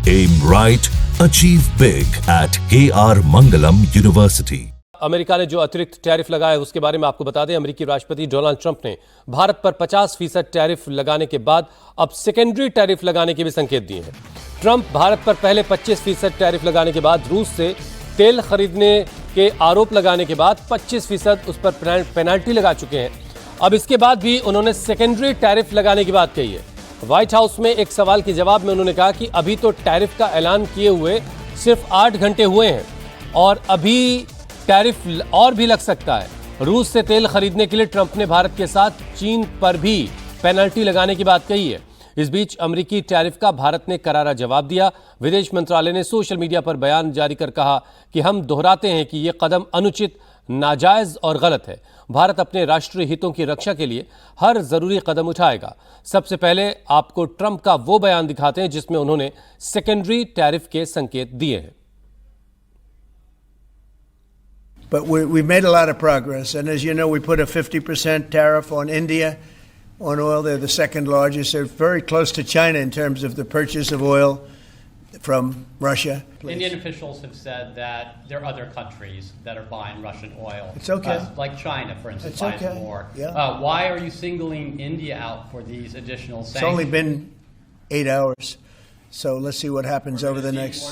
Aim right, achieve big at KR Mangalam University. America ने जो अतिरिक्त टैरिफ लगाया उसके बारे में आपको बता दें, अमेरिकी राष्ट्रपति डोनाल्ड ट्रंप ने भारत पर 50% टैरिफ लगाने के बाद अब सेकेंडरी टैरिफ लगाने के भी संकेत दिए हैं। ट्रंप भारत पर पहले 25% टैरिफ लगाने के बाद रूस से तेल खरीदने के आरोप लगाने के बाद 25% उस पर पेनाल्टी लगा चुके हैं। अब इसके बाद भी उन्होंने सेकेंडरी टैरिफ लगाने की बात कही है। व्हाइट हाउस में एक सवाल के जवाब में उन्होंने कहा कि अभी तो टैरिफ का ऐलान किए हुए सिर्फ 8 घंटे हुए हैं और अभी टैरिफ और भी लग सकता है। रूस से तेल खरीदने के लिए ट्रंप ने भारत के साथ चीन पर भी पेनल्टी लगाने की बात कही है। इस बीच अमेरिकी टैरिफ का भारत ने करारा जवाब दिया। विदेश मंत्रालय ने सोशल मीडिया पर बयान जारी कर कहा कि हम दोहराते हैं कि यह कदम अनुचित, नाजायज और गलत है। भारत अपने राष्ट्रीय हितों की रक्षा के लिए हर जरूरी कदम उठाएगा। सबसे पहले आपको ट्रंप का वो बयान दिखाते हैं जिसमें उन्होंने सेकेंडरी टैरिफ के संकेत दिए हैं। But we've made a lot of progress, and as you know, we put a 50% tariff on India on oil. They're the second largest. They're very close to China in terms of the purchase of oil from Russia. Please. Indian officials have said that there are other countries that are buying Russian oil. It's okay. Like China, for instance, It's okay. buys more. Yeah. Why are you singling India out for these additional sanctions? It's only been 8 hours. So let's see what happens over the next.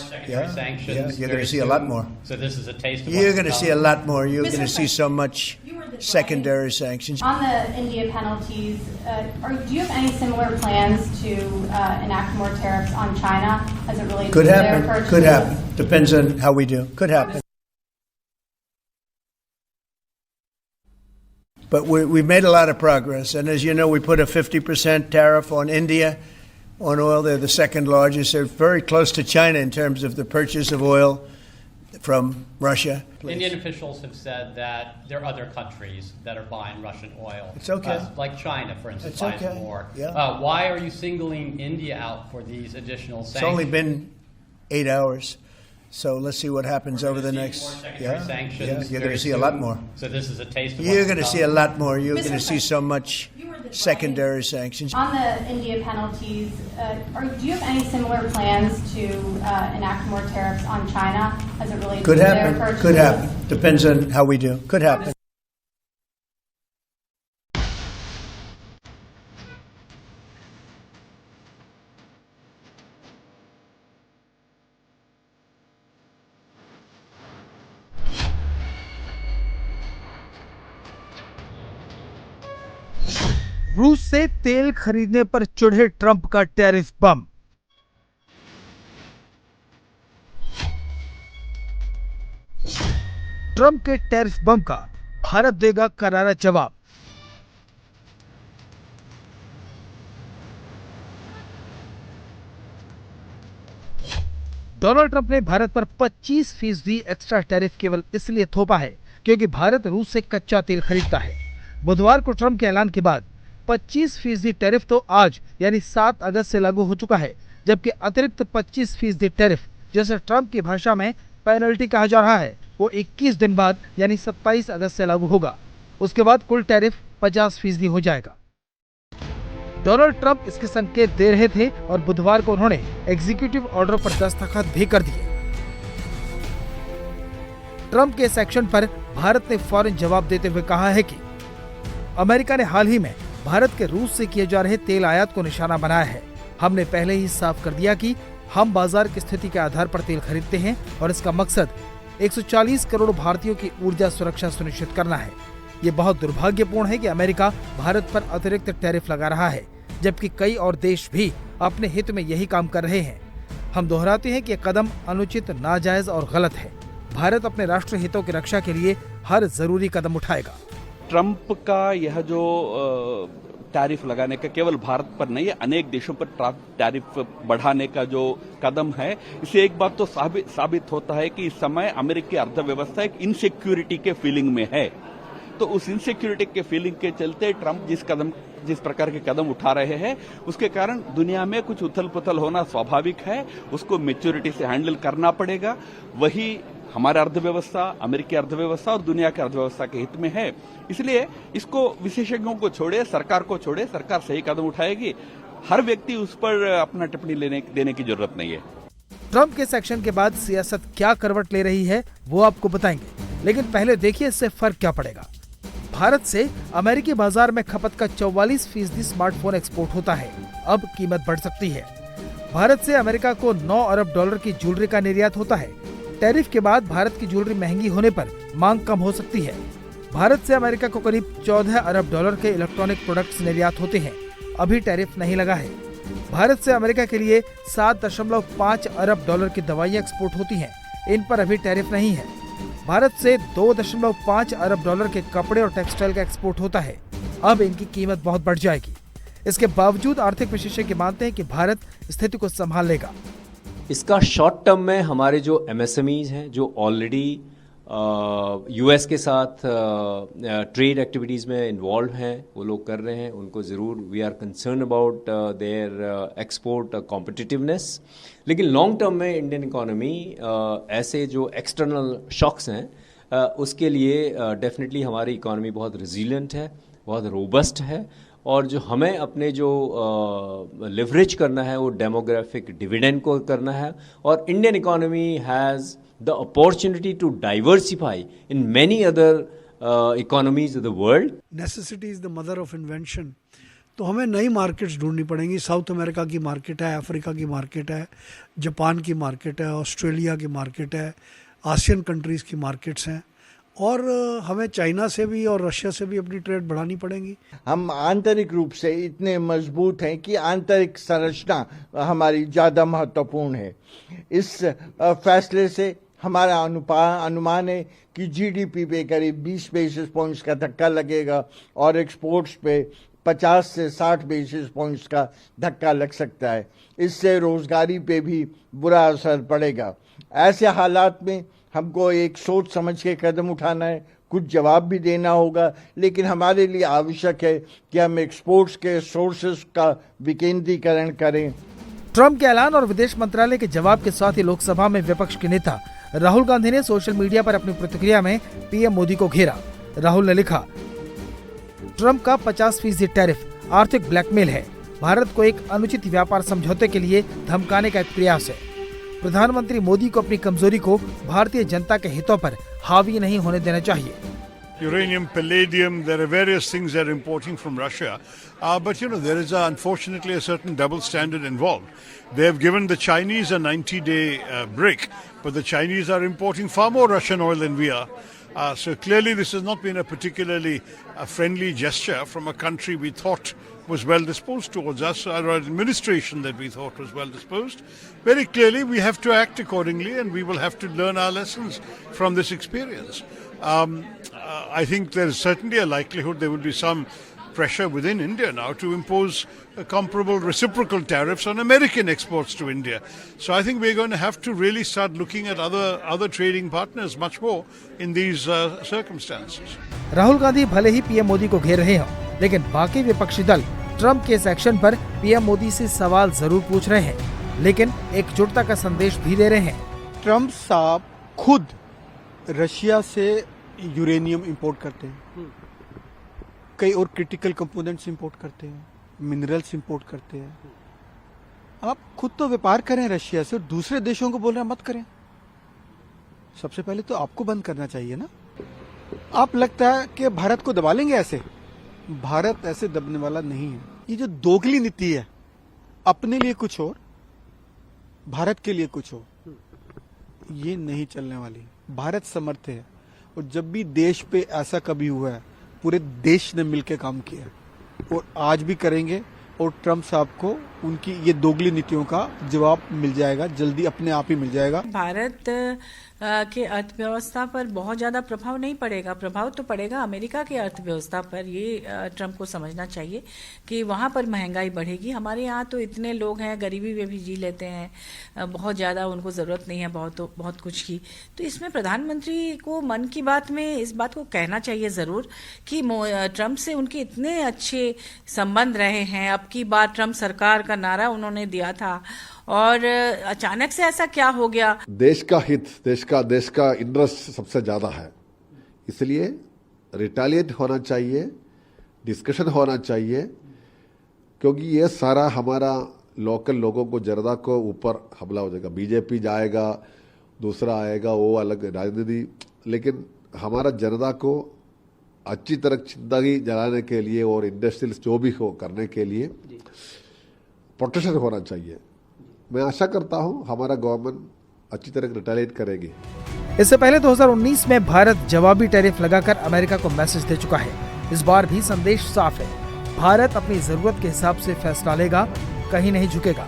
Sanctions. You're going to see a lot more. So this is a taste of. You're going to see a lot more. You're Mr. going to see so much secondary sanctions. On the India penalties, do you have any similar plans to enact more tariffs on China as it relates Could to happen. their purchases? Could happen. Depends on how we do. Could happen. But we've made a lot of progress, and as you know, we put a 50% tariff on India. On oil, they're the second largest. They're very close to China in terms of the purchase of oil from Russia. Please. Indian officials have said that there are other countries that are buying Russian oil. It's okay. Like China, for instance, It's buys okay. more. Yeah. Why are you singling India out for these additional sanctions? It's only been 8 hours. So let's see what happens over the next. Sanctions. You're going to see a lot more. So this is a taste of. You're going to see a lot more. You're Mr. going to see so much secondary sanctions. On the India penalties, do you have any similar plans to enact more tariffs on China as it relates Could to happen. their purchases? Could happen. Depends on how we do. Could happen. रूस से तेल खरीदने पर चिढ़े Trump का tariff बम। Trump के tariff बम का भारत देगा करारा जवाब। डोनाल्ड ट्रंप ने भारत पर 25% एक्स्ट्रा टैरिफ केवल इसलिए थोपा है क्योंकि भारत रूस से कच्चा तेल खरीदता है। बुधवार को ट्रंप के ऐलान के बाद 25% टैरिफ तो आज यानी 7 अगस्त से लागू हो चुका है, जबकि अतिरिक्त 25% टैरिफ, जैसे ट्रंप की भाषा में पेनल्टी कहा जा रहा है, वो 21 दिन बाद यानी 27 अगस्त से लागू होगा। उसके बाद कुल टैरिफ 50% हो जाएगा। डोनाल्ड ट्रंप इसके संकेत दे रहे थे और बुधवार को उन्होंने एग्जीक्यूटिव ऑर्डर पर दस्तखत भी कर दिए। ट्रंप के इस एक्शन पर भारत ने फौरन जवाब देते हुए कहा है कि अमेरिका ने हाल ही में भारत के रूस से किए जा रहे तेल आयात को निशाना बनाया है। हमने पहले ही साफ कर दिया कि हम बाजार की स्थिति के आधार पर तेल खरीदते हैं और इसका मकसद 140 करोड़ भारतीयों की ऊर्जा सुरक्षा सुनिश्चित करना है। ये बहुत दुर्भाग्यपूर्ण है कि अमेरिका भारत पर अतिरिक्त टैरिफ लगा रहा है, जबकि कई और देश भी अपने हित में यही काम कर रहे हैं। हम दोहराते हैं कि यह कदम अनुचित, नाजायज और गलत है। भारत अपने राष्ट्रीय हितों की रक्षा के लिए हर जरूरी कदम उठाएगा। ट्रंप का यह जो टैरिफ लगाने का केवल भारत पर नहीं है, अनेक देशों पर टैरिफ बढ़ाने का जो कदम है, इससे एक बात तो साबित होता है कि इस समय अमेरिकी अर्थव्यवस्था एक इनसिक्योरिटी के फीलिंग में है। तो उस इनसिक्योरिटी के फीलिंग के चलते ट्रंप जिस प्रकार के कदम उठा रहे हैं, उसके कारण दुनिया में कुछ उथल पुथल होना स्वाभाविक है। उसको मैच्योरिटी से हैंडल करना पड़ेगा। वही हमारा अर्थव्यवस्था, अमेरिकी अर्थव्यवस्था और दुनिया की अर्थव्यवस्था के हित में है। इसलिए इसको विशेषज्ञों को छोड़े, सरकार को छोड़े, सरकार सही कदम उठाएगी। हर व्यक्ति उस पर अपना टिप्पणी देने की जरूरत नहीं है। ट्रम्प के सेक्शन के बाद सियासत क्या करवट ले रही है वो आपको बताएंगे, लेकिन पहले देखिए इससे फर्क क्या पड़ेगा। भारत से अमेरिकी बाजार में खपत का 44% स्मार्टफोन एक्सपोर्ट होता है। अब कीमत बढ़ सकती है। भारत से अमेरिका को 9 अरब डॉलर की ज्वेलरी का निर्यात होता है। टैरिफ के बाद भारत की ज्वेलरी महंगी होने पर मांग कम हो सकती है। भारत से अमेरिका को करीब 14 अरब डॉलर के इलेक्ट्रॉनिक प्रोडक्ट्स निर्यात होते हैं। अभी टैरिफ नहीं लगा है। भारत से अमेरिका के लिए 7.5 अरब डॉलर की दवाइयां एक्सपोर्ट होती हैं। इन पर अभी टैरिफ नहीं है। भारत से 2.5 अरब डॉलर के कपड़े और टेक्सटाइल का एक्सपोर्ट होता है। अब इनकी कीमत बहुत बढ़ जाएगी। इसके बावजूद आर्थिक विशेषज्ञ मानते हैं कि भारत स्थिति को संभाल लेगा। इसका शॉर्ट टर्म में हमारे जो एमएसएमईज हैं, जो ऑलरेडी यूएस के साथ ट्रेड एक्टिविटीज़ में इन्वॉल्व हैं, वो लोग कर रहे हैं, उनको ज़रूर we are concern about their export competitiveness. लेकिन लॉन्ग टर्म में इंडियन इकोनॉमी ऐसे जो एक्सटर्नल शॉक्स हैं उसके लिए डेफिनेटली हमारी इकोनॉमी बहुत रिजिलियंट है, बहुत रोबस्ट है। और जो हमें अपने जो लिवरेज करना है वो डेमोग्राफिक डिविडेंड को करना है। और Indian economy has the opportunity to diversify in many other economies of the world. Necessity is the mother of invention. तो हमें नई मार्केट्स ढूंढनी पड़ेंगी। साउथ अमेरिका की मार्केट है, अफ्रीका की मार्केट है, जापान की मार्केट है, ऑस्ट्रेलिया की मार्केट है, आसियन कंट्रीज़ की मार्केट्स हैं, और हमें चाइना से भी और रशिया से भी अपनी ट्रेड बढ़ानी पड़ेगी। हम आंतरिक रूप से इतने मजबूत हैं कि आंतरिक संरचना हमारी ज़्यादा महत्वपूर्ण है। इस फैसले से हमारा अनुमान है कि जीडीपी पे करीब 20 बेसिस पॉइंट्स का धक्का लगेगा और एक्सपोर्ट्स पे 50 से 60 बेसिस पॉइंट्स का धक्का लग सकता है। इससे रोजगारी पे भी बुरा असर पड़ेगा। ऐसे हालात में हमको एक सोच समझ के कदम उठाना है, कुछ जवाब भी देना होगा, लेकिन हमारे लिए आवश्यक है कि हम एक्सपोर्ट्स के सोर्सेस का विकेंद्रीकरण करें। ट्रम्प के ऐलान और विदेश मंत्रालय के जवाब के साथ ही लोकसभा में विपक्ष के नेता राहुल गांधी ने सोशल मीडिया पर अपनी प्रतिक्रिया में पीएम मोदी को घेरा। राहुल ने लिखा, ट्रम्प का 50% टैरिफ आर्थिक ब्लैकमेल है। भारत को एक अनुचित व्यापार समझौते के लिए धमकाने का एक प्रयास है। प्रधानमंत्री मोदी को अपनी कमजोरी को भारतीय जनता के हितों पर हावी नहीं होने देना चाहिए। Uranium, palladium, there are various things they're importing from Russia. But, there is unfortunately a certain double standard involved. They have given the Chinese a 90-day break, but the Chinese are importing far more Russian oil than we are. So clearly this has not been a particularly friendly gesture from a country we thought was well disposed towards us, or an administration that we thought was well disposed. Very clearly we have to act accordingly, and we will have to learn our lessons from this experience. I think there is certainly a likelihood there will be some pressure within India now to impose comparable reciprocal tariffs on American exports to India. So I think we're going to have to really start looking at other trading partners much more in these circumstances. Rahul Gandhi भले ही PM Modi को घेर रहे हों, लेकिन बाकी विपक्षी दल Trump के इस एक्शन पर पीएम मोदी से सवाल जरूर पूछ रहे हैं, लेकिन एकजुटता का संदेश भी दे रहे हैं। ट्रम्प साहब खुद रशिया से यूरेनियम इंपोर्ट करते हैं, कई और क्रिटिकल कंपोनेंट्स इंपोर्ट करते हैं, मिनरल्स इंपोर्ट करते हैं। आप खुद तो व्यापार करें रशिया से और दूसरे देशों को बोल रहे हैं मत करें। सबसे पहले तो आपको बंद करना चाहिए ना। आप लगता है कि भारत को दबा लेंगे ऐसे? भारत ऐसे दबने वाला नहीं है। ये जो दोगली नीति है, अपने लिए कुछ और, भारत के लिए कुछ और, ये नहीं चलने वाली। भारत समर्थ है, और जब भी देश पे ऐसा कभी हुआ है पूरे देश ने मिलकर काम किया और आज भी करेंगे। और ट्रम्प साहब को उनकी ये दोगली नीतियों का जवाब मिल जाएगा, जल्दी अपने आप ही मिल जाएगा। भारत के अर्थव्यवस्था पर बहुत ज्यादा प्रभाव नहीं पड़ेगा। प्रभाव तो पड़ेगा अमेरिका की अर्थव्यवस्था पर। ये ट्रम्प को समझना चाहिए कि वहां पर महंगाई बढ़ेगी। हमारे यहाँ तो इतने लोग हैं, गरीबी में भी जी लेते हैं, बहुत ज्यादा उनको जरूरत नहीं है बहुत कुछ की। तो इसमें प्रधानमंत्री को मन की बात में इस बात को कहना चाहिए जरूर कि ट्रम्प से उनके इतने अच्छे संबंध रहे हैं। अब की बार ट्रम्प सरकार का नारा उन्होंने दिया था और अचानक से ऐसा क्या हो गया। देश का हित, देश का इंटरेस्ट सबसे ज्यादा है, इसलिए रिटेलिएट होना चाहिए, डिस्कशन होना चाहिए, क्योंकि ये सारा हमारा लोकल लोगों को जनता को ऊपर हमला हो जाएगा। बीजेपी जाएगा, दूसरा आएगा, वो अलग राजनीति, लेकिन हमारा जनता को अच्छी तरह जिंदगी जलाने के लिए और इंडस्ट्रियल जो भी हो करने के लिए प्रोटेक्शन होना चाहिए। मैं आशा करता हूं हमारा गवर्नमेंट अच्छी तरह रिटेलिएट करेगी। इससे पहले 2019 में भारत जवाबी टैरिफ लगाकर अमेरिका को मैसेज दे चुका है। इस बार भी संदेश साफ है, भारत अपनी जरूरत के हिसाब से फैसला लेगा, कहीं नहीं झुकेगा।